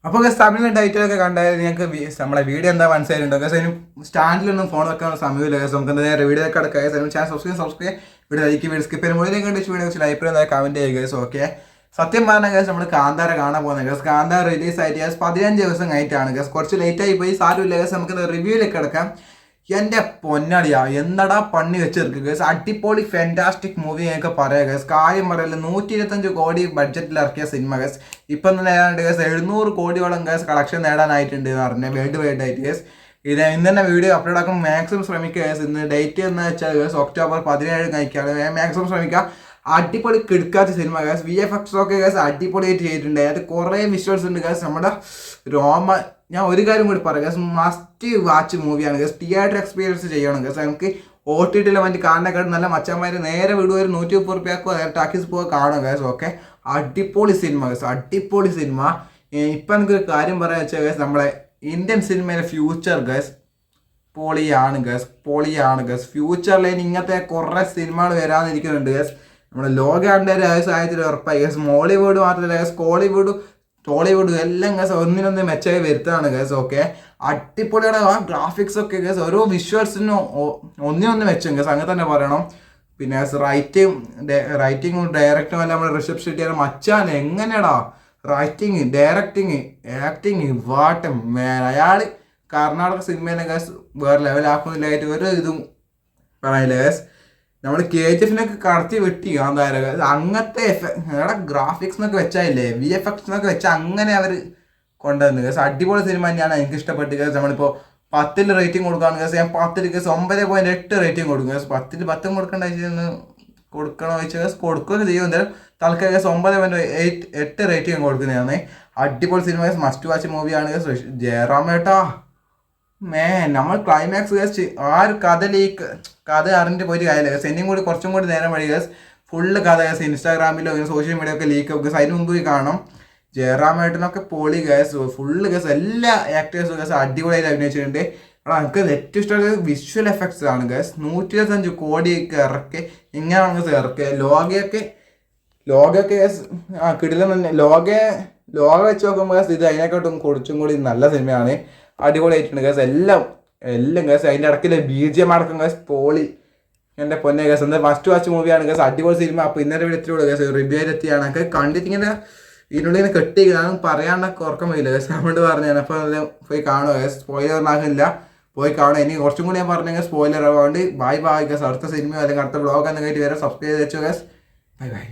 അപ്പോൾ തമിഴിലെ ടൈറ്റിലൊക്കെ കണ്ടാൽ നിങ്ങൾക്ക് നമ്മളെ വീഡിയോ എന്താ മനസ്സിലായിട്ടുണ്ടോ? കേസ് അതിന് സ്റ്റാൻഡിലൊന്നും ഫോൺ വെക്കാനുള്ള സമയമില്ല. കേസ് നമുക്ക് നേരെ വീഡിയോ ഒക്കെ എടുക്കുക. Channel subscribe video like video skip ചെയ്യുമ്പോൾ വീഡിയോ കണ്ടിട്ട് വീഡിയോ വെച്ച് ലൈക്ക് എന്താ കമൻറ്റ് ചെയ്യുക. Case okay. സത്യം പറഞ്ഞ കേസ് നമ്മൾ കാന്താര കാണാൻ പോകുന്നത്. കേസ് കാന്താര റിലീസ് ആയിട്ട് കേസ് 15 ദിവസം കഴിഞ്ഞിട്ടാണ്. കേസ് കുറച്ച് ലേറ്റായി പോയി, സാരമില്ല. കേസ് നമുക്ക് റിവ്യൂയിലേക്ക് എടുക്കാം. എൻ്റെ പൊന്നടിയാ എന്നടാ പണി വെച്ചെടുക്കുക. കേസ് അടിപൊളി ഫാന്റാസ്റ്റിക് മൂവി എന്നൊക്കെ പറയാം. കേസ് കാര്യം പറയല്ല, 125 കോടി ബഡ്ജറ്റിൽ ഇറക്കിയ സിനിമ. കേസ് ഇപ്പം തന്നെ ഏതാണ്ട് കേസ് 700 കോടിയോളം കേസ് കളക്ഷൻ നേടാനായിട്ടുണ്ട് എന്ന് പറഞ്ഞാൽ വേൾഡ് വൈഡ് ആയിട്ട്. കേസ് ഇന്ന് തന്നെ വീഡിയോ അപ്ലോഡ് ആക്കാൻ മാക്സിമം ശ്രമിക്കുക. കേസ് ഇന്ന് ഡേറ്റ് എന്ന് വെച്ചാൽ കേസ് ഒക്ടോബർ 17 കഴിക്കാണ്. മാക്സിമം ശ്രമിക്കുക. അടിപൊളി കിടക്കാത്ത സിനിമ. കേസ് VFX ഒക്കെ കേസ് അടിപൊളിയായിട്ട് ചെയ്തിട്ടുണ്ട്. അത് കുറേ വിഷ്വൽസ് ഉണ്ട്. കേസ് നമ്മുടെ രോമ ഞാൻ ഒരു കാര്യം കൂടി പറയാം. കേസ് മസ്റ്റ് വാച്ച് മൂവിയാണ്. കേസ് തിയേറ്റർ എക്സ്പീരിയൻസ് ചെയ്യണം. കേസ് നമുക്ക് OTT മറ്റ് കാണാനായിട്ട് നല്ല മച്ചന്മാർ നേരെ വിടുവരും 130 രൂപയ്ക്കോ നേരെ ടാക്കീസ് പോയി കാണുക. Case okay. അടിപൊളി സിനിമ. കേസ് അടിപൊളി സിനിമ. ഇപ്പം എനിക്കൊരു കാര്യം പറയാൻ വെച്ചാൽ കേസ് നമ്മളെ ഇന്ത്യൻ സിനിമയിലെ ഫ്യൂച്ചർ കേസ് പൊളിയാണ്. കേസ് ഫ്യൂച്ചറിൽ ഇങ്ങനത്തെ കുറേ സിനിമകൾ വരാനിരിക്കുന്നുണ്ട്. കേസ് നമ്മുടെ ലോകാണ്ട് സാഹചര്യത്തിൽ ഉറപ്പായി. കേസ് മോളിവുഡ് മാത്രമല്ല, കേസ് കോളിവുഡും ടോളിവുഡും എല്ലാം കേസ് ഒന്നിനൊന്ന് മെച്ചമായി വരുത്താണ്. Case okay. അടിപൊളിയാണ് ആ ഗ്രാഫിക്സ് ഒക്കെ. കേസ് ഓരോ വിഷ്വൽസിനും ഒന്നിനൊന്ന് മെച്ചം. കേസ് അങ്ങനെ തന്നെ പറയണം. പിന്നെ റൈറ്റിങ്ങും ഡയറക്റ്റും എല്ലാം നമ്മുടെ ഋഷഭ് ഷെട്ടിയാണ് മച്ചാൻ. എങ്ങനെയാടാ writing, directing, acting, what man. അയാൾ കർണാടക സിനിമേനെ കേസ് വേറെ ലെവലാക്കുന്നില്ലായിട്ട് ഒരു ഇതും പറയില്ല. കേസ് നമ്മൾ KGF കടത്തി വെട്ടി കാന്താര. അങ്ങനത്തെ ഗ്രാഫിക്സ് എന്നൊക്കെ വെച്ചായില്ലേ, VFX എന്നൊക്കെ വെച്ചാൽ അങ്ങനെ അവർ കൊണ്ടുവന്നു. കേസ് അടിപൊളി സിനിമ തന്നെയാണ്. എനിക്ക് ഇഷ്ടപ്പെട്ടു. കേസ് നമ്മളിപ്പോൾ 10ൽ റേറ്റിംഗ് കൊടുക്കുകയാണ്. കേസ് ഞാൻ 10ൽ കേസ് 9.8 റേറ്റിംഗ് കൊടുക്കും. കേസ് 10ൽ 10 കൊടുക്കേണ്ട കൊടുക്കണോ ചോദിച്ചാൽ കേസ് കൊടുക്കുകയൊക്കെ ചെയ്യും. എന്തായാലും തൽക്കാലം കേസ് 9.8 റേറ്റിംഗ് കൊടുക്കുന്നതാണ്. അടിപൊളി സിനിമ. കേസ് മസ്റ്റ് വാച്ച് മൂവിയാണ്. കേസ് ജയറാമേട്ടാ നമ്മൾ ക്ലൈമാക്സ് കേസ് ആ ഒരു കഥ അറിഞ്ഞിട്ട് പോയിട്ട് കാര്യമില്ല. കേസ് എന്നെയും കൂടി കുറച്ചും കൂടി നേരം വഴി കേസ് ഫുള്ള് കഥ കേസ് ഇൻസ്റ്റാഗ്രാമിലോ സോഷ്യൽ മീഡിയ ഒക്കെ ലീക്ക് ആവും. കേസ് അതിന് മുമ്പ് കാണണം. ജയറാമേട്ടനൊക്കെ പൊളി. കേസ് ഫുള്ള് കേസ് എല്ലാ ആക്ടേഴ്സും കേസ് അടിപൊളിയായിട്ട് അഭിനയിച്ചിട്ടുണ്ട്. നമുക്ക് ഏറ്റവും ഇഷ്ടമുള്ളത് വിഷ്വൽ എഫക്ട്സ് ആണ്. കേസ് 125 കോടിയൊക്കെ ഇറക്കി ഇങ്ങനെയാണ് കേസ് ഇറക്കുക. ലോകയൊക്കെ കേസ് കിടിലം തന്നെ. ലോക വെച്ച് നോക്കുമ്പോൾ കേസ് ഇത് അതിനെക്കാട്ടും കുറച്ചും കൂടി നല്ല സിനിമയാണ്. അടിപൊളിയായിട്ടുണ്ട്. കേസ് എല്ലാം കേസ് അതിൻ്റെ ഇടയ്ക്കില്ല BGM അടക്കം കേസ് പോളി. എൻ്റെ പൊന്നെ കേസ് എന്താ മസ്റ്റ് വാച്ച് മൂവിയാണ്. കേസ് അടിപൊളി സിനിമ. അപ്പോൾ ഇന്നലെ വീട്ടിലൂടെ കേസ് റിവ്യൂ എത്തിയാണ്. ഒക്കെ കണ്ടിട്ട് ഇങ്ങനെ ഇതിനുള്ളിൽ ഇങ്ങനെ കെട്ടി ഞാൻ പറയാനൊക്കെ ഉറക്കം വരില്ല. കേസ് അതുകൊണ്ട് പറഞ്ഞാൽ അപ്പോൾ പോയി കാണുക. കേസ് സ്പോയിലർ ആകില്ല, പോയി കാണുക. ഇനി കുറച്ചും കൂടി ഞാൻ പറഞ്ഞെങ്കിൽ സ്പോയിലർ ആവാണ്ട് ബൈ കേസ്. അടുത്ത സിനിമയോ അല്ലെങ്കിൽ അടുത്ത വ്ളോഗ് എന്നൊക്കെ ആയിട്ട് വരെ സബ്സ്ക്രൈബ് ചെയ്ത് വെച്ചോ. കേസ് ബൈ.